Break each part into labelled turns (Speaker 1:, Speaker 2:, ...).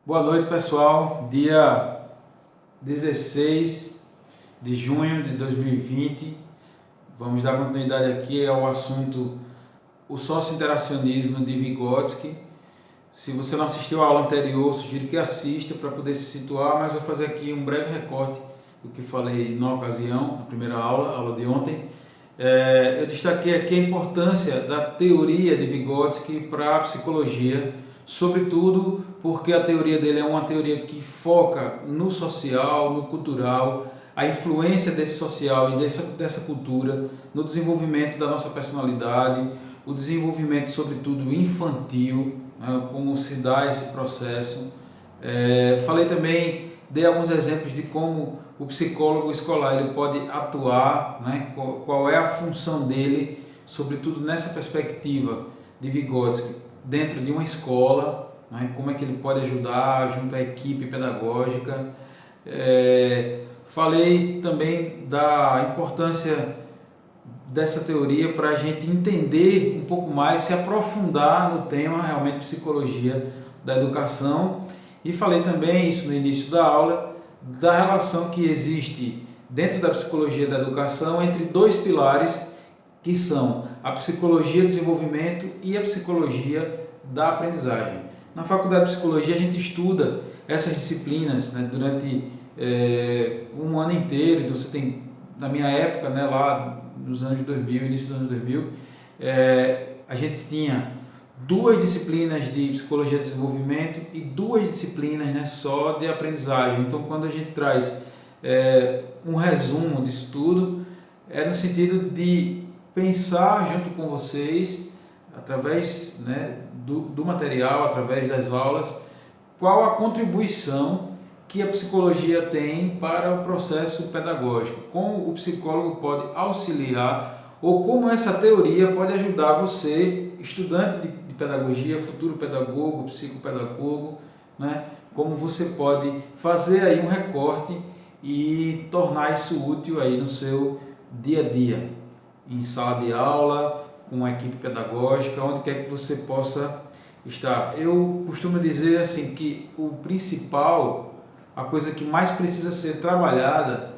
Speaker 1: Boa noite, pessoal. Dia 16 de junho de 2020. Vamos dar continuidade aqui ao assunto o sócio-interacionismo de Vygotsky. Se você não assistiu à aula anterior, sugiro que assista para poder se situar, mas vou fazer aqui um breve recorte do que falei na ocasião, na primeira aula de ontem. Eu destaquei aqui a importância da teoria de Vygotsky para a psicologia, sobretudo porque a teoria dele é uma teoria que foca no social, no cultural, a influência desse social e dessa cultura no desenvolvimento da nossa personalidade, o desenvolvimento, sobretudo, infantil, né, como se dá esse processo. Falei também, dei alguns exemplos de como o psicólogo escolar ele pode atuar, né, qual é a função dele, sobretudo nessa perspectiva de Vygotsky, dentro de uma escola, né, como é que ele pode ajudar junto à equipe pedagógica. Falei também da importância dessa teoria para a gente entender um pouco mais, se aprofundar no tema realmente psicologia da educação. E falei também, isso no início da aula, da relação que existe dentro da psicologia da educação entre dois pilares que são a psicologia do desenvolvimento e a psicologia da aprendizagem. Na faculdade de psicologia a gente estuda essas disciplinas, né, durante um ano inteiro. Então você tem, na minha época, né, lá nos anos 2000, início dos anos 2000, a gente tinha duas disciplinas de psicologia de desenvolvimento e duas disciplinas, né, só de aprendizagem. Então quando a gente traz um resumo disso tudo, é no sentido de pensar junto com vocês, através, né, do material, através das aulas, qual a contribuição que a psicologia tem para o processo pedagógico, como o psicólogo pode auxiliar ou como essa teoria pode ajudar você, estudante de pedagogia, futuro pedagogo, psicopedagogo, né, como você pode fazer aí um recorte e tornar isso útil aí no seu dia a dia, em sala de aula, com a equipe pedagógica, onde quer que você possa estar. Eu costumo dizer assim que o principal, a coisa que mais precisa ser trabalhada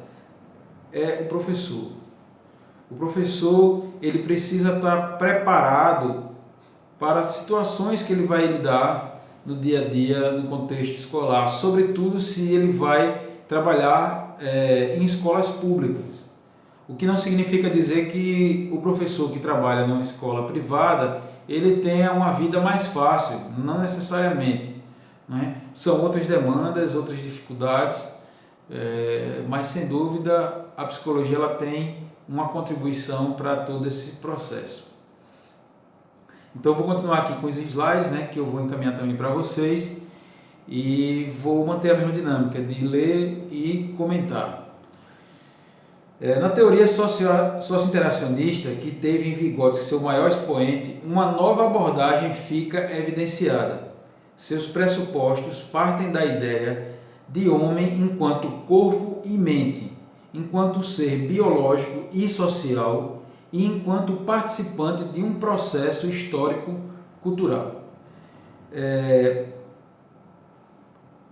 Speaker 1: é o professor. O professor, ele precisa estar preparado para as situações que ele vai lidar no dia a dia, no contexto escolar, sobretudo se ele vai trabalhar em escolas públicas. O que não significa dizer que o professor que trabalha numa escola privada, ele tenha uma vida mais fácil, não necessariamente, né? São outras demandas, outras dificuldades, mas sem dúvida a psicologia ela tem uma contribuição para todo esse processo. Então eu vou continuar aqui com os slides, né, que eu vou encaminhar também para vocês, e vou manter a mesma dinâmica de ler e comentar. Na teoria socio-interacionista, que teve em Vygotsky seu maior expoente, uma nova abordagem fica evidenciada. Seus pressupostos partem da ideia de homem enquanto corpo e mente, enquanto ser biológico e social e enquanto participante de um processo histórico-cultural.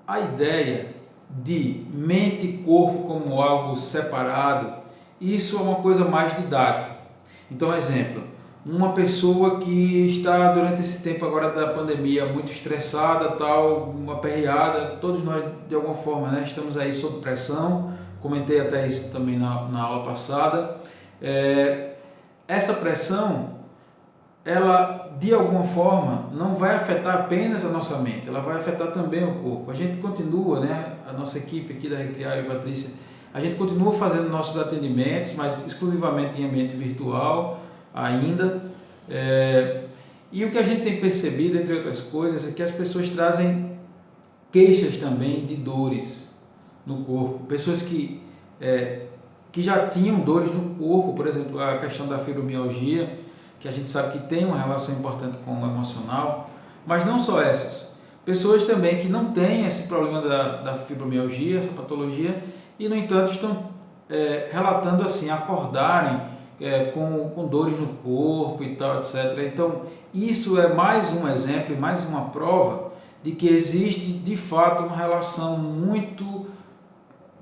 Speaker 1: A ideia de mente e corpo como algo separado, isso é uma coisa mais didática. Então, exemplo, uma pessoa que está durante esse tempo agora da pandemia muito estressada, tal, uma aperreada, todos nós de alguma forma, né, estamos aí sob pressão, comentei até isso também na aula passada. Essa pressão, ela de alguma forma não vai afetar apenas a nossa mente, ela vai afetar também o corpo. A gente continua, né, a nossa equipe aqui da Recriar e Patrícia, a gente continua fazendo nossos atendimentos, mas exclusivamente em ambiente virtual ainda. E o que a gente tem percebido, entre outras coisas, é que as pessoas trazem queixas também de dores no corpo. Pessoas que já tinham dores no corpo, por exemplo, a questão da fibromialgia, que a gente sabe que tem uma relação importante com o emocional, mas não só essas. Pessoas também que não têm esse problema da fibromialgia, essa patologia, e no entanto estão relatando assim, acordarem com dores no corpo e tal, etc. Então, isso é mais um exemplo, mais uma prova de que existe de fato uma relação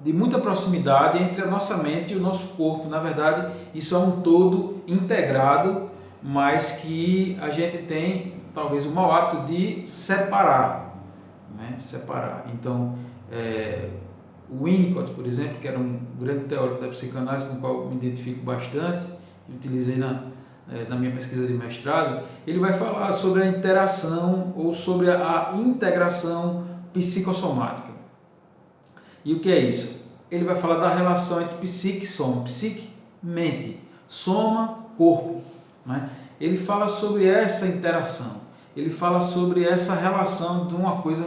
Speaker 1: de muita proximidade entre a nossa mente e o nosso corpo. Na verdade, isso é um todo integrado, mas que a gente tem talvez o mau hábito de separar, né? Separar. Então, o Winnicott, por exemplo, que era um grande teórico da psicanálise com o qual eu me identifico bastante, e utilizei na minha pesquisa de mestrado, ele vai falar sobre a interação ou sobre a integração psicossomática. E o que é isso? Ele vai falar da relação entre psique e soma. Psique, mente. Soma, corpo. Né? Ele fala sobre essa interação. Ele fala sobre essa relação de uma coisa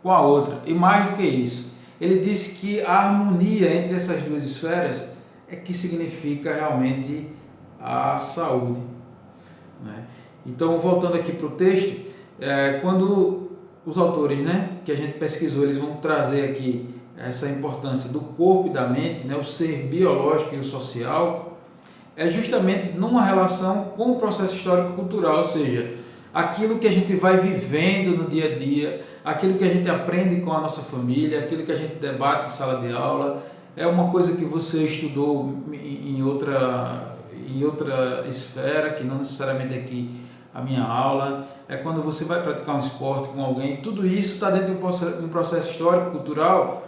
Speaker 1: com a outra. E mais do que isso, ele diz que a harmonia entre essas duas esferas é que significa realmente a saúde. Né? Então, voltando aqui para o texto, quando os autores, né, que a gente pesquisou, eles vão trazer aqui essa importância do corpo e da mente, né, o ser biológico e o social, é justamente numa relação com o processo histórico-cultural, ou seja, aquilo que a gente vai vivendo no dia a dia, aquilo que a gente aprende com a nossa família, aquilo que a gente debate em sala de aula, é uma coisa que você estudou em outra esfera, que não necessariamente aqui a minha aula, é quando você vai praticar um esporte com alguém, tudo isso está dentro de um processo histórico-cultural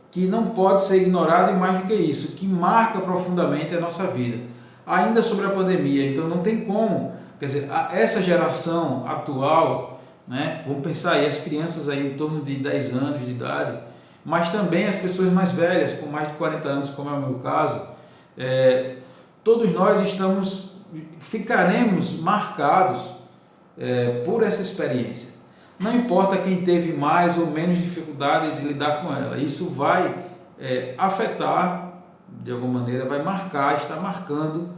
Speaker 1: que não pode ser ignorado, e mais do que isso, que marca profundamente a nossa vida. Ainda sobre a pandemia, então não tem como, quer dizer, essa geração atual, né, vamos pensar aí, as crianças aí em torno de 10 anos de idade, mas também as pessoas mais velhas, com mais de 40 anos, como é o meu caso, todos nós ficaremos marcados por essa experiência. Não importa quem teve mais ou menos dificuldade de lidar com ela, isso vai afetar, de alguma maneira, vai marcar, está marcando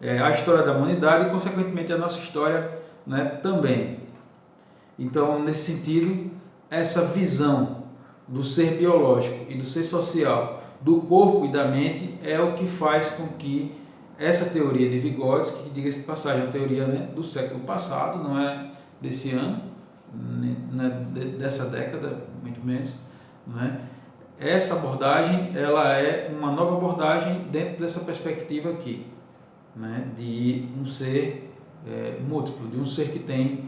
Speaker 1: a história da humanidade e, consequentemente, a nossa história, né, também. Então, nesse sentido, essa visão do ser biológico e do ser social, do corpo e da mente, é o que faz com que essa teoria de Vygotsky, que, diga-se de passagem, é uma teoria, né, do século passado, não é desse ano, não é dessa década, muito menos, né? Essa abordagem, ela é uma nova abordagem dentro dessa perspectiva aqui, né, de um ser múltiplo, de um ser que tem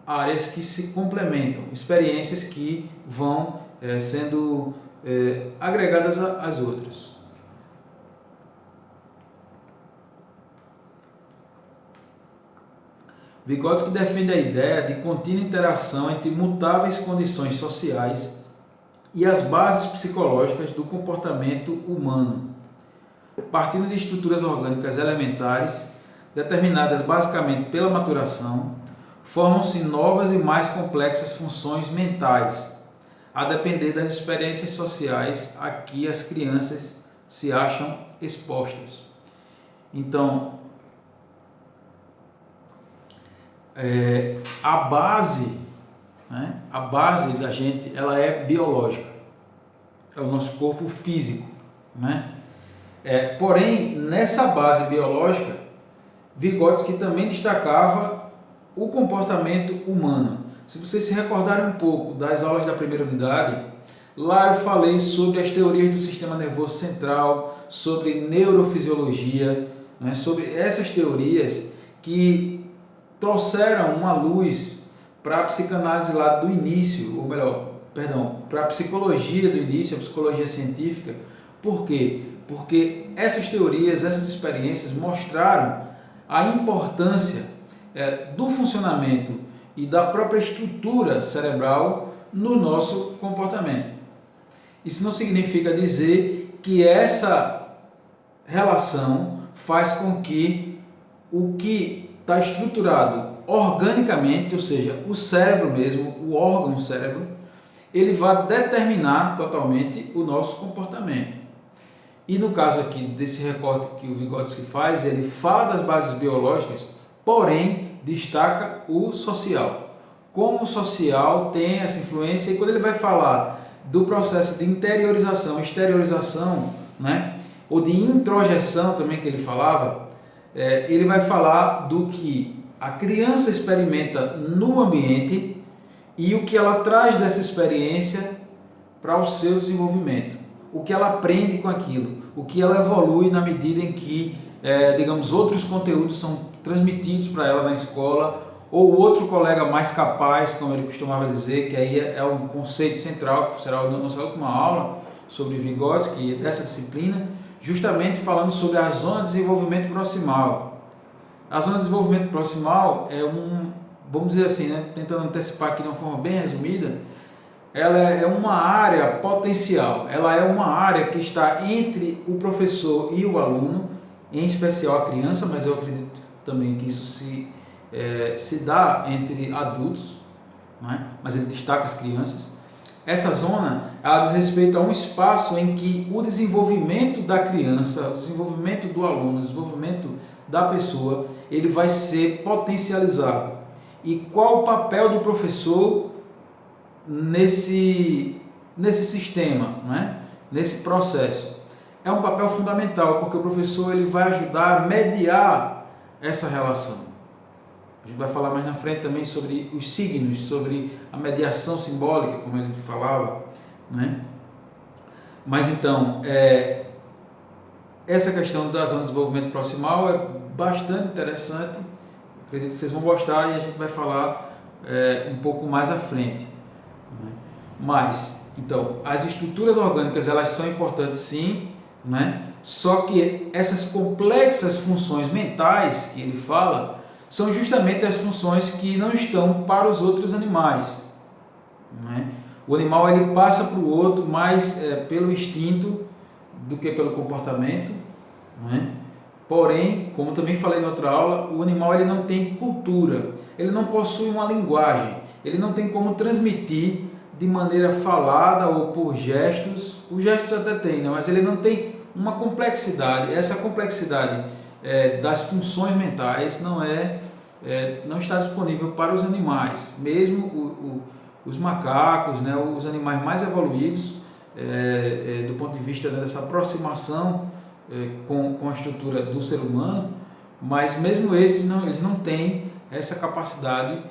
Speaker 1: áreas que se complementam, experiências que vão sendo agregadas às outras. Vygotsky defende a ideia de contínua interação entre mutáveis condições sociais e as bases psicológicas do comportamento humano, partindo de estruturas orgânicas elementares, determinadas basicamente pela maturação, formam-se novas e mais complexas funções mentais, a depender das experiências sociais a que as crianças se acham expostas. Então, a base da gente, ela é biológica, é o nosso corpo físico, né? Porém, nessa base biológica, Vygotsky também destacava o comportamento humano. Se vocês se recordarem um pouco das aulas da primeira unidade, lá eu falei sobre as teorias do sistema nervoso central, sobre neurofisiologia, né? Sobre essas teorias que trouxeram uma luz para a psicanálise lá do início, ou melhor, para a psicologia do início, a psicologia científica. Por quê? Porque essas teorias, essas experiências mostraram a importância do funcionamento e da própria estrutura cerebral no nosso comportamento. Isso não significa dizer que essa relação faz com que o que está estruturado organicamente, ou seja, o cérebro mesmo, o órgão cérebro, ele vai determinar totalmente o nosso comportamento. E no caso aqui desse recorte que o Vygotsky faz, ele fala das bases biológicas, porém destaca o social. Como o social tem essa influência, e quando ele vai falar do processo de interiorização, exteriorização, né, ou de introjeção também que ele falava, ele vai falar do que A criança experimenta no ambiente e o que ela traz dessa experiência para o seu desenvolvimento. O que ela aprende com aquilo, o que ela evolui na medida em que, digamos, outros conteúdos são transmitidos para ela na escola, ou outro colega mais capaz, como ele costumava dizer, que aí é um conceito central, que será a nossa última aula sobre Vygotsky, dessa disciplina, justamente falando sobre a zona de desenvolvimento proximal. A zona de desenvolvimento proximal é vamos dizer assim, né, tentando antecipar aqui de uma forma bem resumida, ela é uma área potencial, ela é uma área que está entre o professor e o aluno, em especial a criança, mas eu acredito também que isso se dá entre adultos, né? Mas ele destaca as crianças. Essa zona, ela diz respeito a um espaço em que o desenvolvimento da criança, o desenvolvimento do aluno, o desenvolvimento da pessoa, ele vai ser potencializado. E qual o papel do professor nesse sistema, né? Nesse processo? É um papel fundamental, porque o professor ele vai ajudar a mediar essa relação. A gente vai falar mais na frente também sobre os signos, sobre a mediação simbólica, como ele falava, né? Mas então, essa questão da zona de desenvolvimento proximal é bastante interessante. Acredito que vocês vão gostar e a gente vai falar um pouco mais à frente, né? Mas, então, as estruturas orgânicas elas são importantes sim, né? Só que essas complexas funções mentais que ele fala são justamente as funções que não estão para os outros animais, né? O animal ele passa para o outro mais pelo instinto do que pelo comportamento, né? Porém, como também falei na outra aula, o animal ele não tem cultura, ele não possui uma linguagem, ele não tem como transmitir de maneira falada ou por gestos. Os gestos até tem, né? Mas ele não tem uma complexidade. Essa complexidade das funções mentais não está disponível para os animais, mesmo os macacos, né, os animais mais evoluídos do ponto de vista dessa aproximação com a estrutura do ser humano, mas mesmo esses eles não têm essa capacidade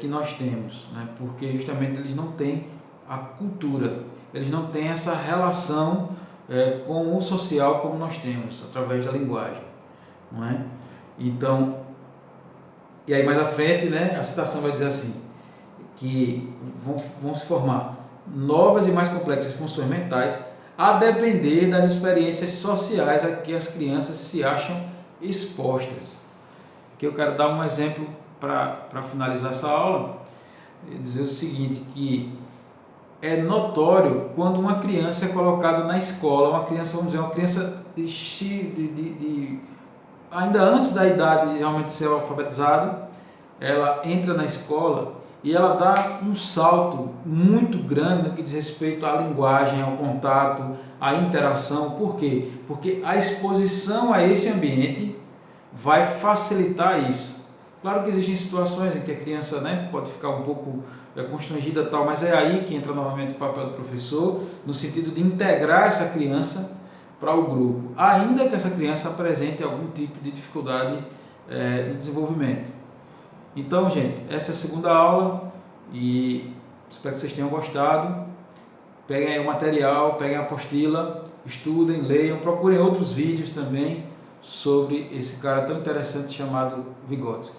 Speaker 1: que nós temos, né, porque justamente eles não têm a cultura, eles não têm essa relação com o social como nós temos, através da linguagem, não é? Então, e aí mais à frente, né, a citação vai dizer assim, que vão se formar novas e mais complexas funções mentais a depender das experiências sociais a que as crianças se acham expostas. Aqui eu quero dar um exemplo para finalizar essa aula, dizer o seguinte, que é notório quando uma criança é colocada na escola, uma criança, vamos dizer, uma criança ainda antes da idade de realmente ser alfabetizada, ela entra na escola e ela dá um salto muito grande no que diz respeito à linguagem, ao contato, à interação. Por quê? Porque a exposição a esse ambiente vai facilitar isso. Claro que existem situações em que a criança, né, pode ficar um pouco constrangida, tal, mas é aí que entra novamente o papel do professor, no sentido de integrar essa criança para o grupo, ainda que essa criança apresente algum tipo de dificuldade no desenvolvimento. Então, gente, essa é a segunda aula e espero que vocês tenham gostado. Peguem aí o material, peguem a apostila, estudem, leiam, procurem outros vídeos também sobre esse cara tão interessante chamado Vygotsky.